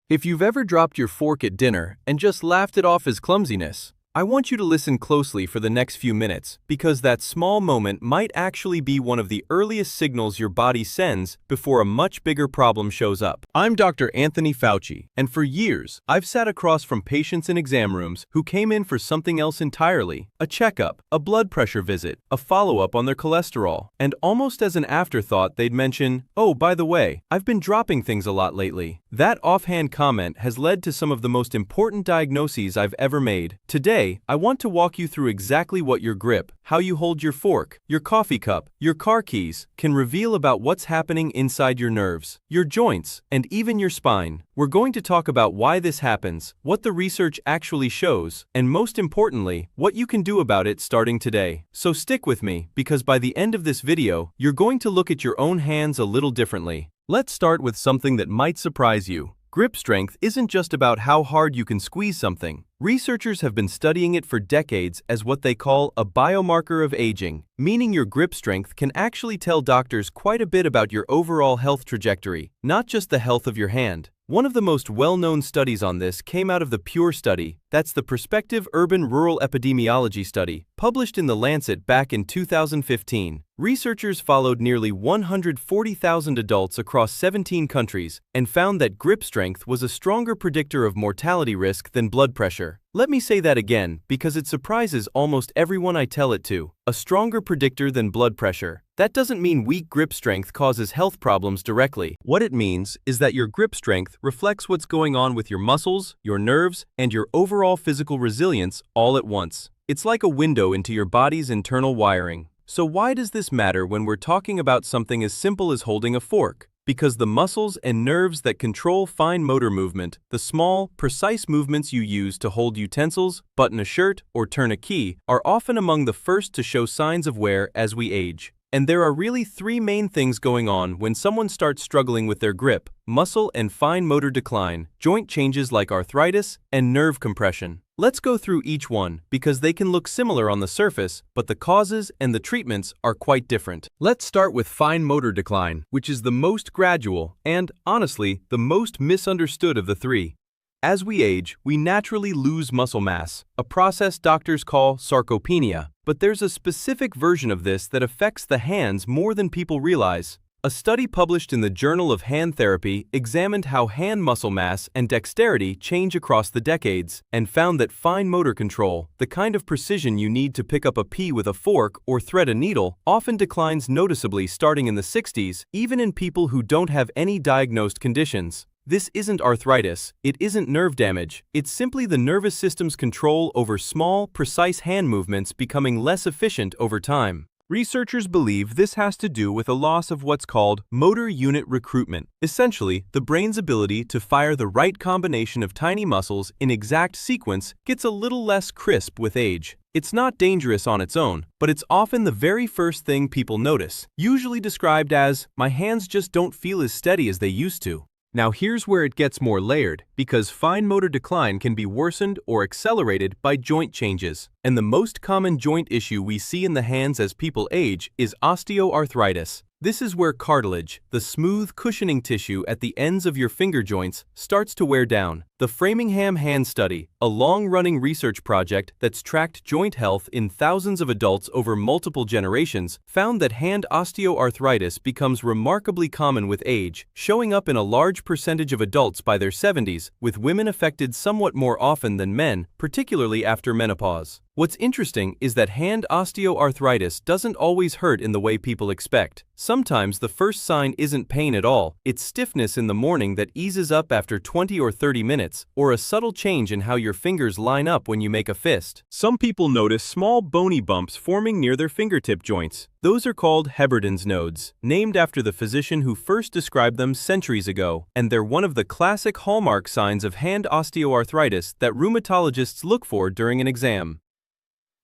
If you've ever dropped your fork at dinner and just laughed it off as clumsiness, I want you to listen closely for the next few minutes because that small moment might actually be one of the earliest signals your body sends before a much bigger problem shows up. I'm Dr. Anthony Fauci, and for years, I've sat across from patients in exam rooms who came in for something else entirely, a checkup, a blood pressure visit, a follow-up on their cholesterol, and almost as an afterthought they'd mention, "Oh, by the way, I've been dropping things a lot lately." That offhand comment has led to some of the most important diagnoses I've ever made. Today, I want to walk you through exactly what your grip, how you hold your fork, your coffee cup, your car keys, can reveal about what's happening inside your nerves, your joints, and even your spine. We're going to talk about why this happens, what the research actually shows, and most importantly, what you can do about it starting today. So stick with me, because by the end of this video, you're going to look at your own hands a little differently. Let's start with something that might surprise you. Grip strength isn't just about how hard you can squeeze something. Researchers have been studying it for decades as what they call a biomarker of aging, meaning your grip strength can actually tell doctors quite a bit about your overall health trajectory, not just the health of your hand. One of the most well-known studies on this came out of the PURE study, that's the Prospective Urban-Rural Epidemiology Study, published in The Lancet back in 2015. Researchers followed nearly 140,000 adults across 17 countries and found that grip strength was a stronger predictor of mortality risk than blood pressure. Let me say that again because it surprises almost everyone I tell it to. A stronger predictor than blood pressure. That doesn't mean weak grip strength causes health problems directly. What it means is that your grip strength reflects what's going on with your muscles, your nerves, and your overall physical resilience all at once. It's like a window into your body's internal wiring. So why does this matter when we're talking about something as simple as holding a fork? Because the muscles and nerves that control fine motor movement, the small, precise movements you use to hold utensils, button a shirt, or turn a key, are often among the first to show signs of wear as we age. And there are really three main things going on when someone starts struggling with their grip: muscle and fine motor decline, joint changes like arthritis, and nerve compression. Let's go through each one because they can look similar on the surface, but the causes and the treatments are quite different. Let's start with fine motor decline, which is the most gradual and, honestly, the most misunderstood of the three. As we age, we naturally lose muscle mass, a process doctors call sarcopenia. But there's a specific version of this that affects the hands more than people realize. A study published in the Journal of Hand Therapy examined how hand muscle mass and dexterity change across the decades and found that fine motor control, the kind of precision you need to pick up a pea with a fork or thread a needle, often declines noticeably starting in the 60s, even in people who don't have any diagnosed conditions. This isn't arthritis, it isn't nerve damage, it's simply the nervous system's control over small, precise hand movements becoming less efficient over time. Researchers believe this has to do with a loss of what's called motor unit recruitment, essentially the brain's ability to fire the right combination of tiny muscles in exact sequence gets a little less crisp with age. It's not dangerous on its own, but it's often the very first thing people notice, usually described as, "My hands just don't feel as steady as they used to." Now here's where it gets more layered, because fine motor decline can be worsened or accelerated by joint changes. And the most common joint issue we see in the hands as people age is osteoarthritis. This is where cartilage, the smooth cushioning tissue at the ends of your finger joints, starts to wear down. The Framingham Hand Study, a long-running research project that's tracked joint health in thousands of adults over multiple generations, found that hand osteoarthritis becomes remarkably common with age, showing up in a large percentage of adults by their 70s, with women affected somewhat more often than men, particularly after menopause. What's interesting is that hand osteoarthritis doesn't always hurt in the way people expect. Sometimes the first sign isn't pain at all, it's stiffness in the morning that eases up after 20 or 30 minutes, or a subtle change in how your fingers line up when you make a fist. Some people notice small bony bumps forming near their fingertip joints. Those are called Heberden's nodes, named after the physician who first described them centuries ago, and they're one of the classic hallmark signs of hand osteoarthritis that rheumatologists look for during an exam.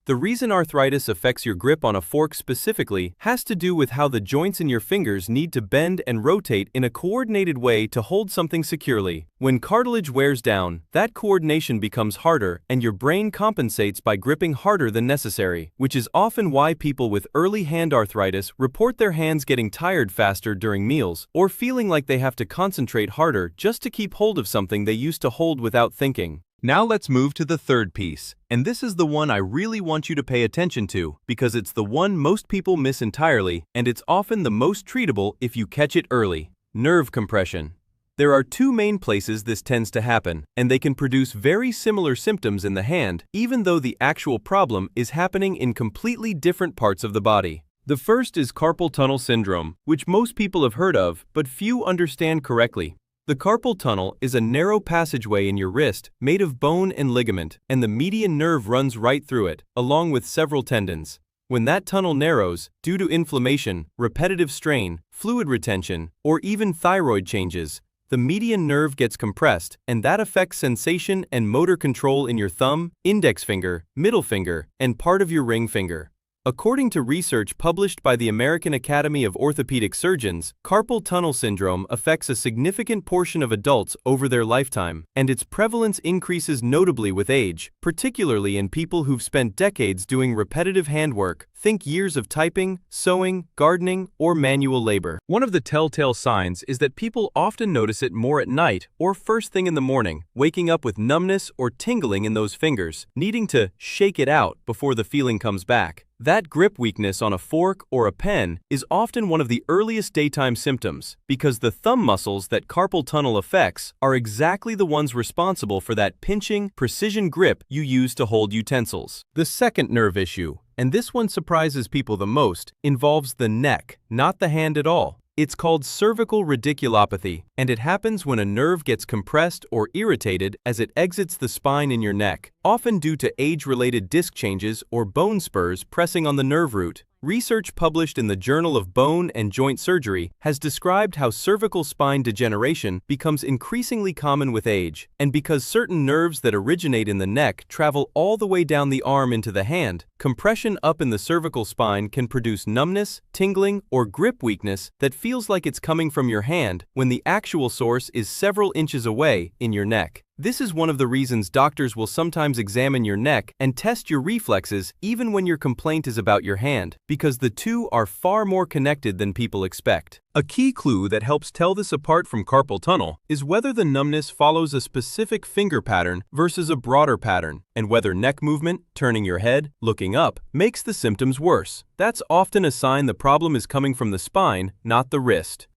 The reason arthritis affects your grip on a fork specifically has to do with how the joints in your fingers need to bend and rotate in a coordinated way to hold something securely. When cartilage wears down, that coordination becomes harder and your brain compensates by gripping harder than necessary, which is often why people with early hand arthritis report their hands getting tired faster during meals or feeling like they have to concentrate harder just to keep hold of something they used to hold without thinking. Now let's move to the third piece, and this is the one I really want you to pay attention to because it's the one most people miss entirely and it's often the most treatable if you catch it early. Nerve compression. There are two main places this tends to happen, and they can produce very similar symptoms in the hand, even though the actual problem is happening in completely different parts of the body. The first is carpal tunnel syndrome, which most people have heard of, but few understand correctly. The carpal tunnel is a narrow passageway in your wrist made of bone and ligament, and the median nerve runs right through it, along with several tendons. When that tunnel narrows, due to inflammation, repetitive strain, fluid retention, or even thyroid changes, the median nerve gets compressed, and that affects sensation and motor control in your thumb, index finger, middle finger, and part of your ring finger. According to research published by the American Academy of Orthopedic Surgeons, carpal tunnel syndrome affects a significant portion of adults over their lifetime, and its prevalence increases notably with age, particularly in people who've spent decades doing repetitive handwork. Think years of typing, sewing, gardening, or manual labor. One of the telltale signs is that people often notice it more at night or first thing in the morning, waking up with numbness or tingling in those fingers, needing to shake it out before the feeling comes back. That grip weakness on a fork or a pen is often one of the earliest daytime symptoms because the thumb muscles that carpal tunnel affects are exactly the ones responsible for that pinching, precision grip you use to hold utensils. The second nerve issue, and this one surprises people the most, involves the neck, not the hand at all. It's called cervical radiculopathy, and it happens when a nerve gets compressed or irritated as it exits the spine in your neck, often due to age-related disc changes or bone spurs pressing on the nerve root. Research published in the Journal of Bone and Joint Surgery has described how cervical spine degeneration becomes increasingly common with age, and because certain nerves that originate in the neck travel all the way down the arm into the hand, compression up in the cervical spine can produce numbness, tingling, or grip weakness that feels like it's coming from your hand when the actual source is several inches away in your neck. This is one of the reasons doctors will sometimes examine your neck and test your reflexes even when your complaint is about your hand, because the two are far more connected than people expect. A key clue that helps tell this apart from carpal tunnel is whether the numbness follows a specific finger pattern versus a broader pattern, and whether neck movement, turning your head, looking up, makes the symptoms worse. That's often a sign the problem is coming from the spine, not the wrist.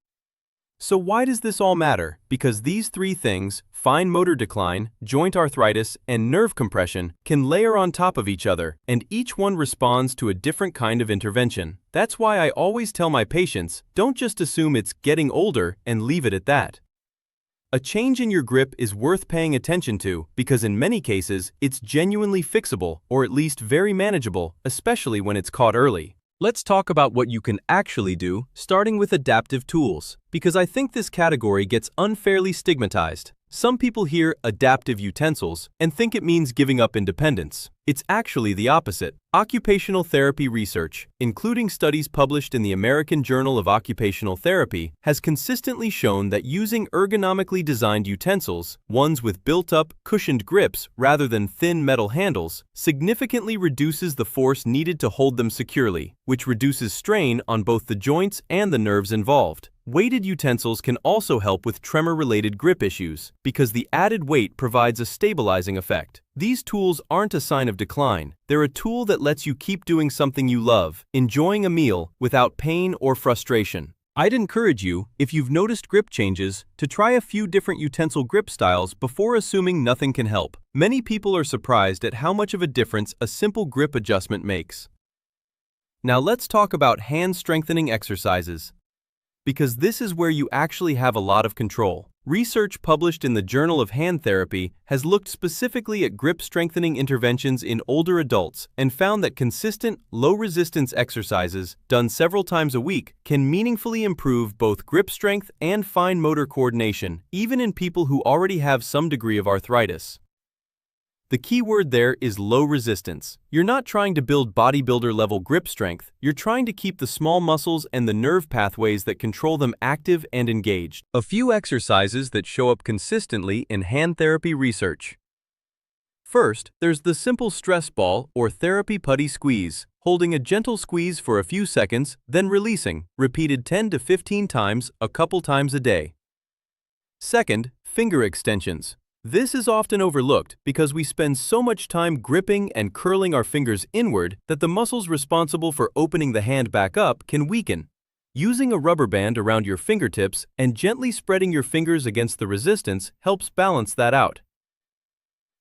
So why does this all matter? Because these three things, fine motor decline, joint arthritis, and nerve compression, can layer on top of each other, and each one responds to a different kind of intervention. That's why I always tell my patients, don't just assume it's getting older and leave it at that. A change in your grip is worth paying attention to because in many cases, it's genuinely fixable or at least very manageable, especially when it's caught early. Let's talk about what you can actually do, starting with adaptive tools, because I think this category gets unfairly stigmatized. Some people hear adaptive utensils and think it means giving up independence. It's actually the opposite. Occupational therapy research, including studies published in the American Journal of Occupational Therapy, has consistently shown that using ergonomically designed utensils, ones with built-up, cushioned grips rather than thin metal handles, significantly reduces the force needed to hold them securely, which reduces strain on both the joints and the nerves involved. Weighted utensils can also help with tremor-related grip issues because the added weight provides a stabilizing effect. These tools aren't a sign of decline. They're a tool that lets you keep doing something you love, enjoying a meal without pain or frustration. I'd encourage you, if you've noticed grip changes, to try a few different utensil grip styles before assuming nothing can help. Many people are surprised at how much of a difference a simple grip adjustment makes. Now let's talk about hand strengthening exercises, because this is where you actually have a lot of control. Research published in the Journal of Hand Therapy has looked specifically at grip strengthening interventions in older adults and found that consistent, low-resistance exercises done several times a week can meaningfully improve both grip strength and fine motor coordination, even in people who already have some degree of arthritis. The key word there is low resistance. You're not trying to build bodybuilder-level grip strength, you're trying to keep the small muscles and the nerve pathways that control them active and engaged. A few exercises that show up consistently in hand therapy research. First, there's the simple stress ball or therapy putty squeeze, holding a gentle squeeze for a few seconds, then releasing, repeated 10 to 15 times, a couple times a day. Second, finger extensions. This is often overlooked because we spend so much time gripping and curling our fingers inward that the muscles responsible for opening the hand back up can weaken. Using a rubber band around your fingertips and gently spreading your fingers against the resistance helps balance that out.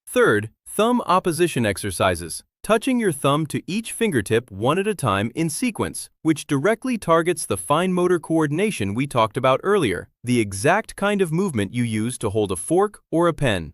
Third, thumb opposition exercises. Touching your thumb to each fingertip one at a time in sequence, which directly targets the fine motor coordination we talked about earlier, the exact kind of movement you use to hold a fork or a pen.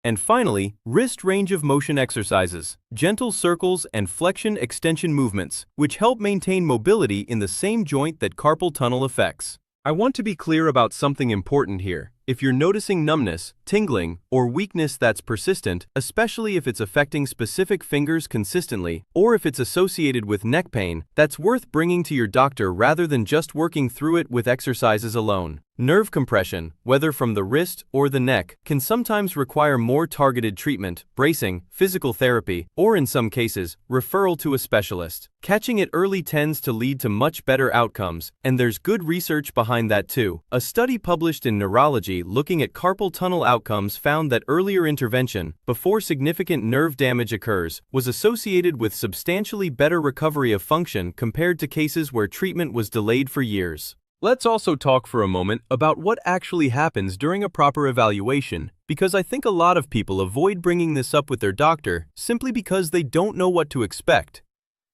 And finally, wrist range of motion exercises, gentle circles and flexion-extension movements, which help maintain mobility in the same joint that carpal tunnel affects. I want to be clear about something important here. If you're noticing numbness, tingling, or weakness that's persistent, especially if it's affecting specific fingers consistently, or if it's associated with neck pain, that's worth bringing to your doctor rather than just working through it with exercises alone. Nerve compression, whether from the wrist or the neck, can sometimes require more targeted treatment, bracing, physical therapy, or in some cases, referral to a specialist. Catching it early tends to lead to much better outcomes, and there's good research behind that too. A study published in Neurology looking at carpal tunnel outcomes found that earlier intervention, before significant nerve damage occurs, was associated with substantially better recovery of function compared to cases where treatment was delayed for years. Let's also talk for a moment about what actually happens during a proper evaluation, because I think a lot of people avoid bringing this up with their doctor simply because they don't know what to expect.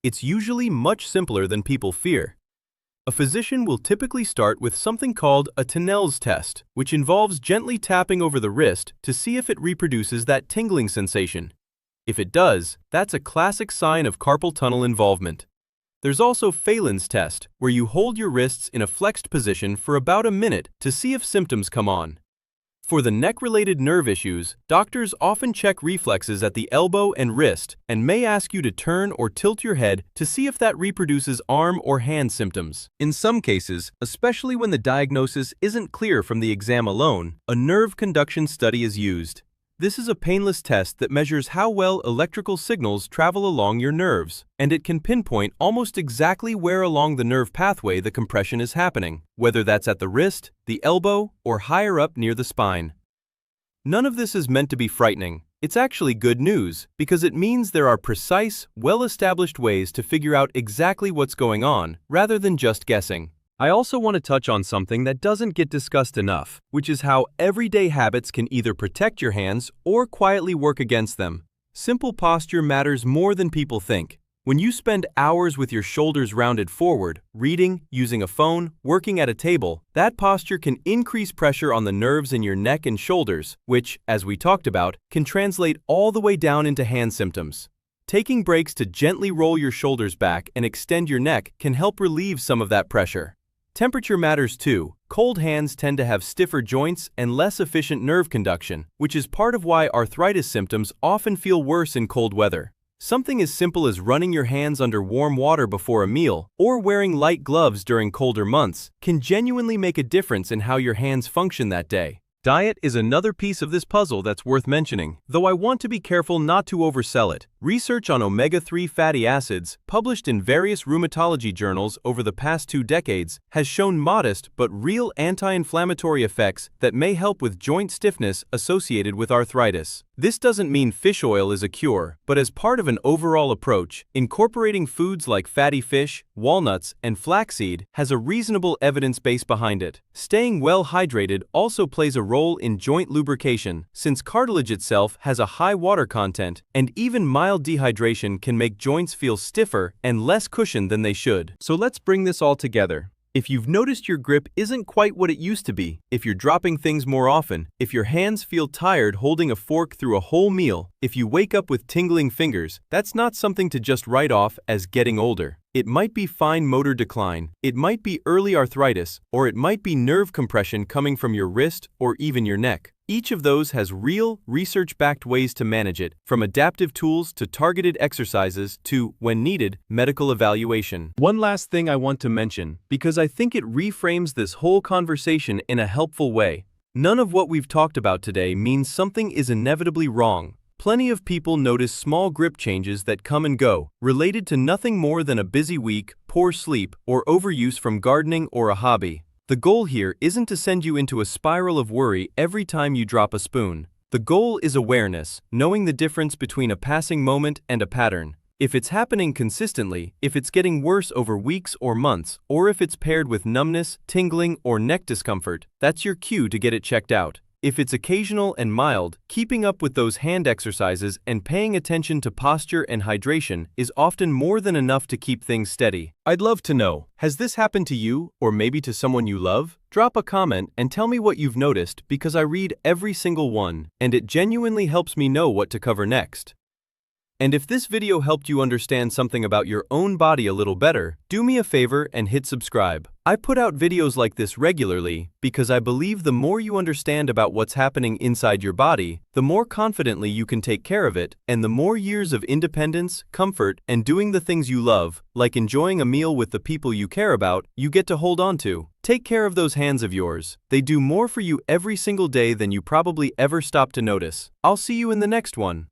It's usually much simpler than people fear. A physician will typically start with something called a Tinel's test, which involves gently tapping over the wrist to see if it reproduces that tingling sensation. If it does, that's a classic sign of carpal tunnel involvement. There's also Phelan's test, where you hold your wrists in a flexed position for about a minute to see if symptoms come on. For the neck-related nerve issues, doctors often check reflexes at the elbow and wrist and may ask you to turn or tilt your head to see if that reproduces arm or hand symptoms. In some cases, especially when the diagnosis isn't clear from the exam alone, a nerve conduction study is used. This is a painless test that measures how well electrical signals travel along your nerves, and it can pinpoint almost exactly where along the nerve pathway the compression is happening, whether that's at the wrist, the elbow, or higher up near the spine. None of this is meant to be frightening. It's actually good news, because it means there are precise, well-established ways to figure out exactly what's going on, rather than just guessing. I also want to touch on something that doesn't get discussed enough, which is how everyday habits can either protect your hands or quietly work against them. Simple posture matters more than people think. When you spend hours with your shoulders rounded forward, reading, using a phone, working at a table, that posture can increase pressure on the nerves in your neck and shoulders, which, as we talked about, can translate all the way down into hand symptoms. Taking breaks to gently roll your shoulders back and extend your neck can help relieve some of that pressure. Temperature matters too. Cold hands tend to have stiffer joints and less efficient nerve conduction, which is part of why arthritis symptoms often feel worse in cold weather. Something as simple as running your hands under warm water before a meal or wearing light gloves during colder months can genuinely make a difference in how your hands function that day. Diet is another piece of this puzzle that's worth mentioning, though I want to be careful not to oversell it. Research on omega-3 fatty acids, published in various rheumatology journals over the past 2 decades, has shown modest but real anti-inflammatory effects that may help with joint stiffness associated with arthritis. This doesn't mean fish oil is a cure, but as part of an overall approach, incorporating foods like fatty fish, walnuts, and flaxseed has a reasonable evidence base behind it. Staying well hydrated also plays a role in joint lubrication, since cartilage itself has a high water content, and even mild dehydration can make joints feel stiffer and less cushioned than they should. So let's bring this all together. If you've noticed your grip isn't quite what it used to be, if you're dropping things more often, if your hands feel tired holding a fork through a whole meal, if you wake up with tingling fingers, that's not something to just write off as getting older. It might be fine motor decline, it might be early arthritis, or it might be nerve compression coming from your wrist or even your neck. Each of those has real, research-backed ways to manage it, from adaptive tools to targeted exercises to, when needed, medical evaluation. One last thing I want to mention, because I think it reframes this whole conversation in a helpful way. None of what we've talked about today means something is inevitably wrong. Plenty of people notice small grip changes that come and go, related to nothing more than a busy week, poor sleep, or overuse from gardening or a hobby. The goal here isn't to send you into a spiral of worry every time you drop a spoon. The goal is awareness, knowing the difference between a passing moment and a pattern. If it's happening consistently, if it's getting worse over weeks or months, or if it's paired with numbness, tingling, or neck discomfort, that's your cue to get it checked out. If it's occasional and mild, keeping up with those hand exercises and paying attention to posture and hydration is often more than enough to keep things steady. I'd love to know, has this happened to you, or maybe to someone you love? Drop a comment and tell me what you've noticed, because I read every single one, and it genuinely helps me know what to cover next. And if this video helped you understand something about your own body a little better, do me a favor and hit subscribe. I put out videos like this regularly because I believe the more you understand about what's happening inside your body, the more confidently you can take care of it, and the more years of independence, comfort, and doing the things you love, like enjoying a meal with the people you care about, you get to hold on to. Take care of those hands of yours. They do more for you every single day than you probably ever stop to notice. I'll see you in the next one.